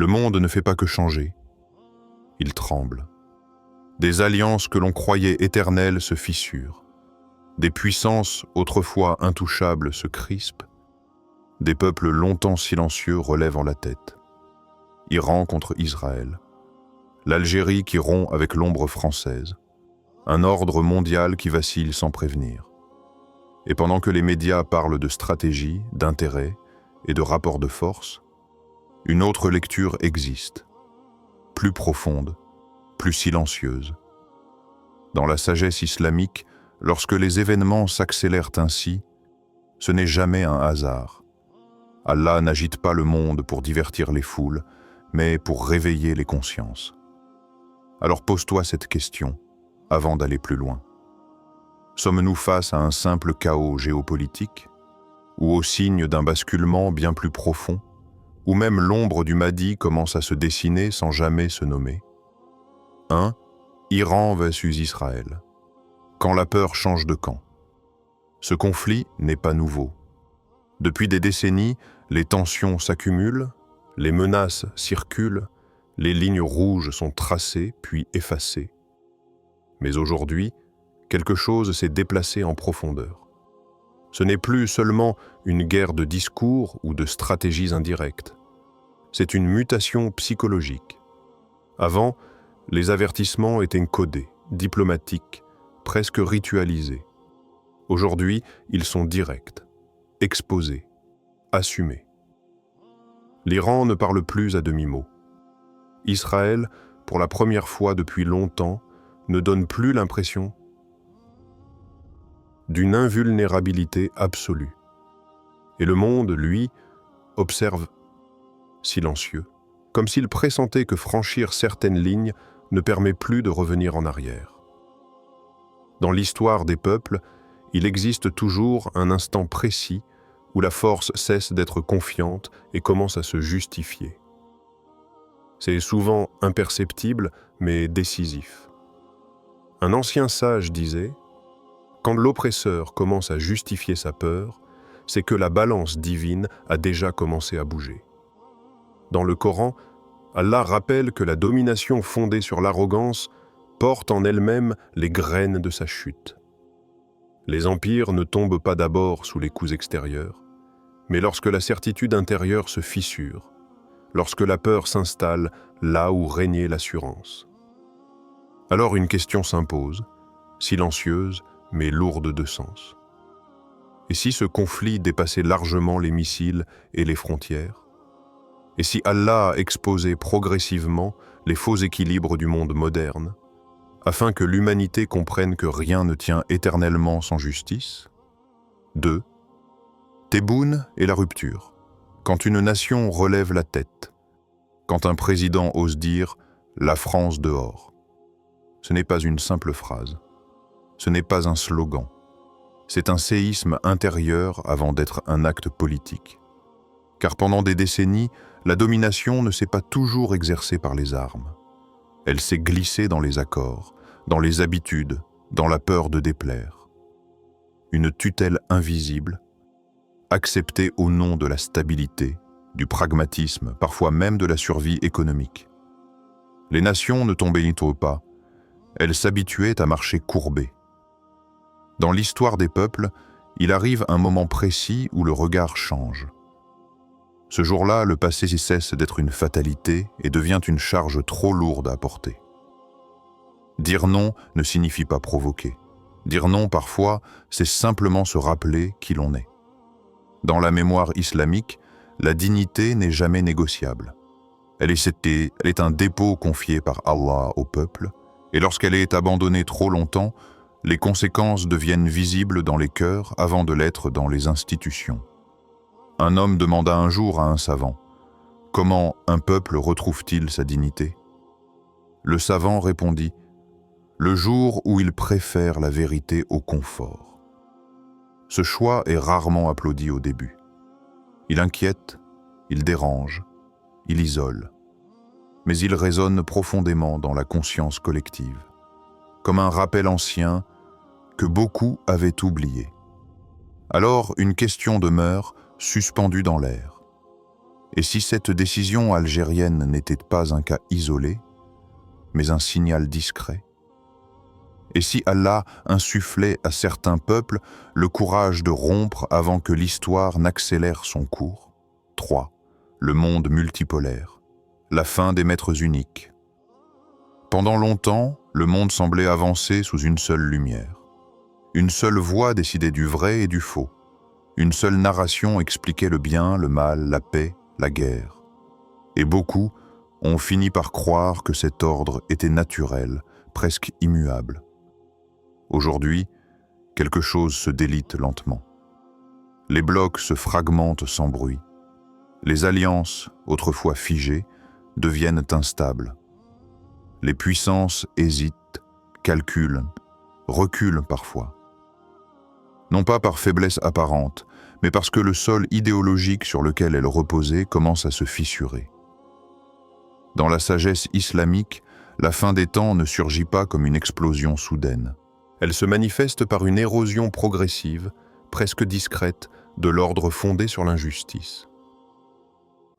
Le monde ne fait pas que changer. Il tremble. Des alliances que l'on croyait éternelles se fissurent. Des puissances autrefois intouchables se crispent. Des peuples longtemps silencieux relèvent la tête. Iran contre Israël. L'Algérie qui rompt avec l'ombre française. Un ordre mondial qui vacille sans prévenir. Et pendant que les médias parlent de stratégie, d'intérêt et de rapports de force, une autre lecture existe, plus profonde, plus silencieuse. Dans la sagesse islamique, lorsque les événements s'accélèrent ainsi, ce n'est jamais un hasard. Allah n'agite pas le monde pour divertir les foules, mais pour réveiller les consciences. Alors pose-toi cette question, avant d'aller plus loin. Sommes-nous face à un simple chaos géopolitique, ou au signe d'un basculement bien plus profond, où même l'ombre du Mahdi commence à se dessiner sans jamais se nommer? 1. Iran versus Israël. Quand la peur change de camp. Ce conflit n'est pas nouveau. Depuis des décennies, les tensions s'accumulent, les menaces circulent, les lignes rouges sont tracées puis effacées. Mais aujourd'hui, quelque chose s'est déplacé en profondeur. Ce n'est plus seulement une guerre de discours ou de stratégies indirectes. C'est une mutation psychologique. Avant, les avertissements étaient codés, diplomatiques, presque ritualisés. Aujourd'hui, ils sont directs, exposés, assumés. L'Iran ne parle plus à demi-mot. Israël, pour la première fois depuis longtemps, ne donne plus l'impression d'une invulnérabilité absolue. Et le monde, lui, observe silencieux, comme s'il pressentait que franchir certaines lignes ne permet plus de revenir en arrière. Dans l'histoire des peuples, il existe toujours un instant précis où la force cesse d'être confiante et commence à se justifier. C'est souvent imperceptible, mais décisif. Un ancien sage disait « Quand l'oppresseur commence à justifier sa peur, c'est que la balance divine a déjà commencé à bouger. » Dans le Coran, Allah rappelle que la domination fondée sur l'arrogance porte en elle-même les graines de sa chute. Les empires ne tombent pas d'abord sous les coups extérieurs, mais lorsque la certitude intérieure se fissure, lorsque la peur s'installe là où régnait l'assurance. Alors une question s'impose, silencieuse mais lourde de sens. Et si ce conflit dépassait largement les missiles et les frontières? Et si Allah exposait progressivement les faux équilibres du monde moderne, afin que l'humanité comprenne que rien ne tient éternellement sans justice? 2. Tebboune et la rupture. Quand une nation relève la tête, quand un président ose dire « la France dehors », ce n'est pas une simple phrase, ce n'est pas un slogan, c'est un séisme intérieur avant d'être un acte politique. Car pendant des décennies, la domination ne s'est pas toujours exercée par les armes. Elle s'est glissée dans les accords, dans les habitudes, dans la peur de déplaire. Une tutelle invisible, acceptée au nom de la stabilité, du pragmatisme, parfois même de la survie économique. Les nations ne tombaient pas, elles s'habituaient à marcher courbées. Dans l'histoire des peuples, il arrive un moment précis où le regard change. Ce jour-là, le passé cesse d'être une fatalité et devient une charge trop lourde à porter. Dire non ne signifie pas provoquer. Dire non, parfois, c'est simplement se rappeler qui l'on est. Dans la mémoire islamique, la dignité n'est jamais négociable. Elle est un dépôt confié par Allah au peuple, et lorsqu'elle est abandonnée trop longtemps, les conséquences deviennent visibles dans les cœurs avant de l'être dans les institutions. Un homme demanda un jour à un savant « Comment un peuple retrouve-t-il sa dignité ?» Le savant répondit « Le jour où il préfère la vérité au confort. » Ce choix est rarement applaudi au début. Il inquiète, il dérange, il isole. Mais il résonne profondément dans la conscience collective, comme un rappel ancien que beaucoup avaient oublié. Alors une question demeure, suspendue dans l'air. Et si cette décision algérienne n'était pas un cas isolé, mais un signal discret? Et si Allah insufflait à certains peuples le courage de rompre avant que l'histoire n'accélère son cours? 3. Le monde multipolaire. La fin des maîtres uniques. Pendant longtemps, le monde semblait avancer sous une seule lumière. Une seule voix décidait du vrai et du faux. Une seule narration expliquait le bien, le mal, la paix, la guerre. Et beaucoup ont fini par croire que cet ordre était naturel, presque immuable. Aujourd'hui, quelque chose se délite lentement. Les blocs se fragmentent sans bruit. Les alliances, autrefois figées, deviennent instables. Les puissances hésitent, calculent, reculent parfois. Non pas par faiblesse apparente, mais parce que le sol idéologique sur lequel elles reposaient commence à se fissurer. Dans la sagesse islamique, la fin des temps ne surgit pas comme une explosion soudaine. Elle se manifeste par une érosion progressive, presque discrète, de l'ordre fondé sur l'injustice.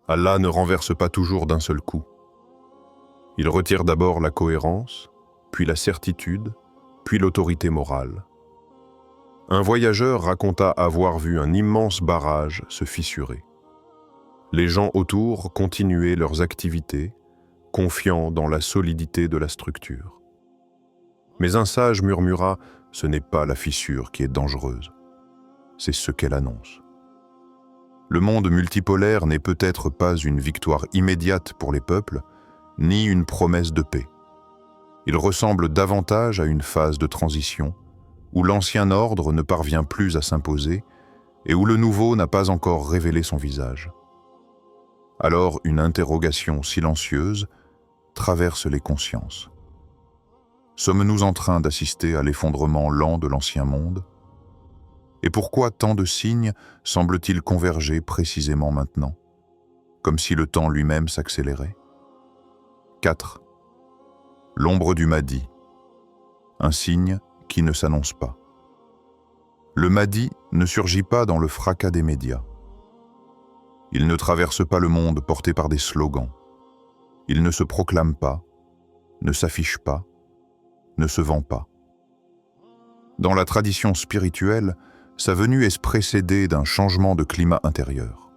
Allah ne renverse pas toujours d'un seul coup. Il retire d'abord la cohérence, puis la certitude, puis l'autorité morale. Un voyageur raconta avoir vu un immense barrage se fissurer. Les gens autour continuaient leurs activités, confiants dans la solidité de la structure. Mais un sage murmura « Ce n'est pas la fissure qui est dangereuse, c'est ce qu'elle annonce ». Le monde multipolaire n'est peut-être pas une victoire immédiate pour les peuples, ni une promesse de paix. Il ressemble davantage à une phase de transition, où l'ancien ordre ne parvient plus à s'imposer et où le nouveau n'a pas encore révélé son visage. Alors une interrogation silencieuse traverse les consciences. Sommes-nous en train d'assister à l'effondrement lent de l'ancien monde? Et pourquoi tant de signes semblent-ils converger précisément maintenant, comme si le temps lui-même s'accélérait? 4. L'ombre du Mahdi, un signe qui ne s'annonce pas. Le Mahdi ne surgit pas dans le fracas des médias. Il ne traverse pas le monde porté par des slogans. Il ne se proclame pas, ne s'affiche pas, ne se vend pas. Dans la tradition spirituelle, sa venue est précédée d'un changement de climat intérieur.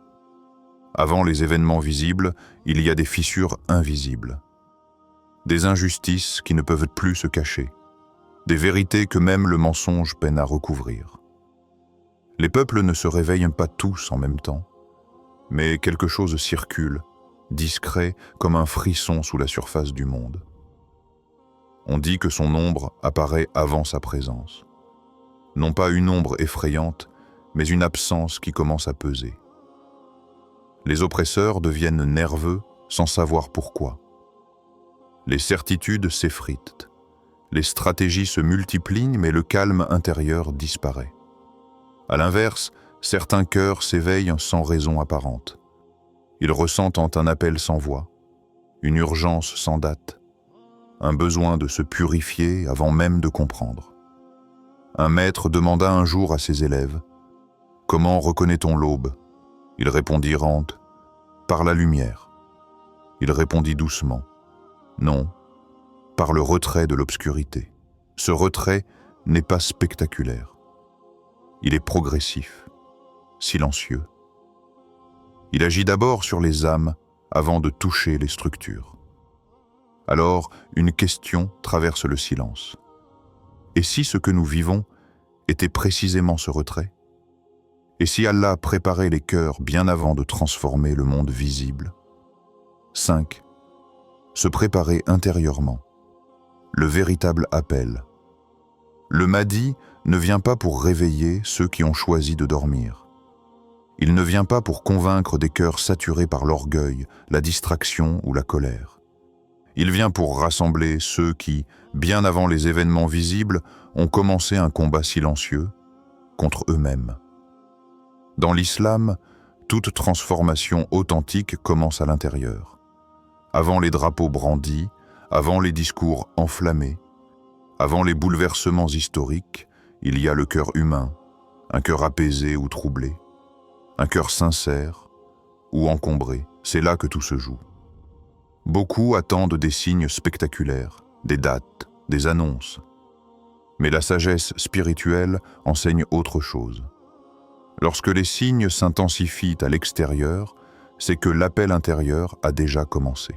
Avant les événements visibles, il y a des fissures invisibles. Des injustices qui ne peuvent plus se cacher. Des vérités que même le mensonge peine à recouvrir. Les peuples ne se réveillent pas tous en même temps, mais quelque chose circule, discret comme un frisson sous la surface du monde. On dit que son ombre apparaît avant sa présence. Non pas une ombre effrayante, mais une absence qui commence à peser. Les oppresseurs deviennent nerveux sans savoir pourquoi. Les certitudes s'effritent. Les stratégies se multiplient, mais le calme intérieur disparaît. À l'inverse, certains cœurs s'éveillent sans raison apparente. Ils ressentent un appel sans voix, une urgence sans date, un besoin de se purifier avant même de comprendre. Un maître demanda un jour à ses élèves « Comment reconnaît-on l'aube » Ils répondirent « Par la lumière ». Il répondit doucement « Non, par le retrait de l'obscurité. Ce retrait n'est pas spectaculaire. Il est progressif, silencieux. Il agit d'abord sur les âmes avant de toucher les structures. Alors, une question traverse le silence. Et si ce que nous vivons était précisément ce retrait? Et si Allah préparait les cœurs bien avant de transformer le monde visible? 5. Se préparer intérieurement. Le véritable appel. Le Mahdi ne vient pas pour réveiller ceux qui ont choisi de dormir. Il ne vient pas pour convaincre des cœurs saturés par l'orgueil, la distraction ou la colère. Il vient pour rassembler ceux qui, bien avant les événements visibles, ont commencé un combat silencieux contre eux-mêmes. Dans l'islam, toute transformation authentique commence à l'intérieur. Avant les drapeaux brandis, avant les discours enflammés, avant les bouleversements historiques, il y a le cœur humain, un cœur apaisé ou troublé, un cœur sincère ou encombré, c'est là que tout se joue. Beaucoup attendent des signes spectaculaires, des dates, des annonces. Mais la sagesse spirituelle enseigne autre chose. Lorsque les signes s'intensifient à l'extérieur, c'est que l'appel intérieur a déjà commencé.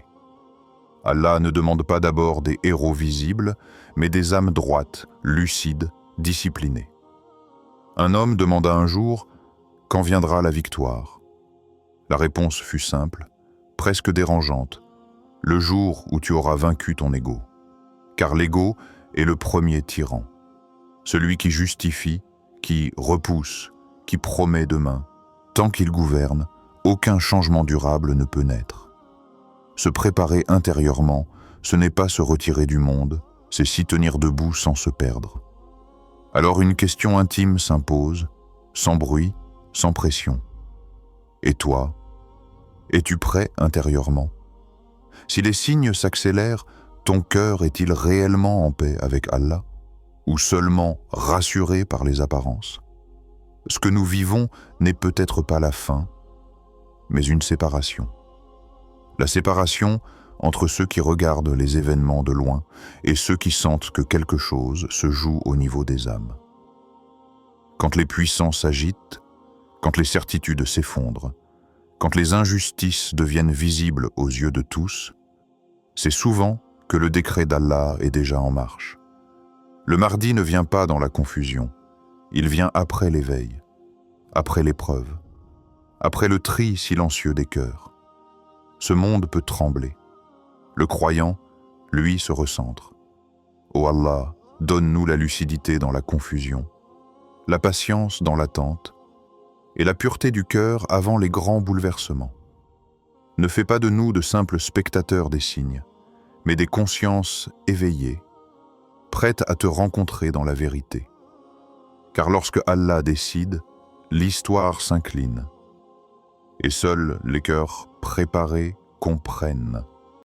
Allah ne demande pas d'abord des héros visibles, mais des âmes droites, lucides, disciplinées. Un homme demanda un jour « Quand viendra la victoire ?» La réponse fut simple, presque dérangeante. « Le jour où tu auras vaincu ton ego. » Car l'ego est le premier tyran. Celui qui justifie, qui repousse, qui promet demain. Tant qu'il gouverne, aucun changement durable ne peut naître. Se préparer intérieurement, ce n'est pas se retirer du monde, c'est s'y tenir debout sans se perdre. Alors une question intime s'impose, sans bruit, sans pression. Et toi, es-tu prêt intérieurement? Si les signes s'accélèrent, ton cœur est-il réellement en paix avec Allah, ou seulement rassuré par les apparences? Ce que nous vivons n'est peut-être pas la fin, mais une séparation. La séparation entre ceux qui regardent les événements de loin et ceux qui sentent que quelque chose se joue au niveau des âmes. Quand les puissants s'agitent, quand les certitudes s'effondrent, quand les injustices deviennent visibles aux yeux de tous, c'est souvent que le décret d'Allah est déjà en marche. Le mardi ne vient pas dans la confusion, il vient après l'éveil, après l'épreuve, après le tri silencieux des cœurs. Ce monde peut trembler. Le croyant, lui, se recentre. Ô Allah, donne-nous la lucidité dans la confusion, la patience dans l'attente et la pureté du cœur avant les grands bouleversements. Ne fais pas de nous de simples spectateurs des signes, mais des consciences éveillées, prêtes à te rencontrer dans la vérité. Car lorsque Allah décide, l'histoire s'incline, et seuls les cœurs préparés comprennent.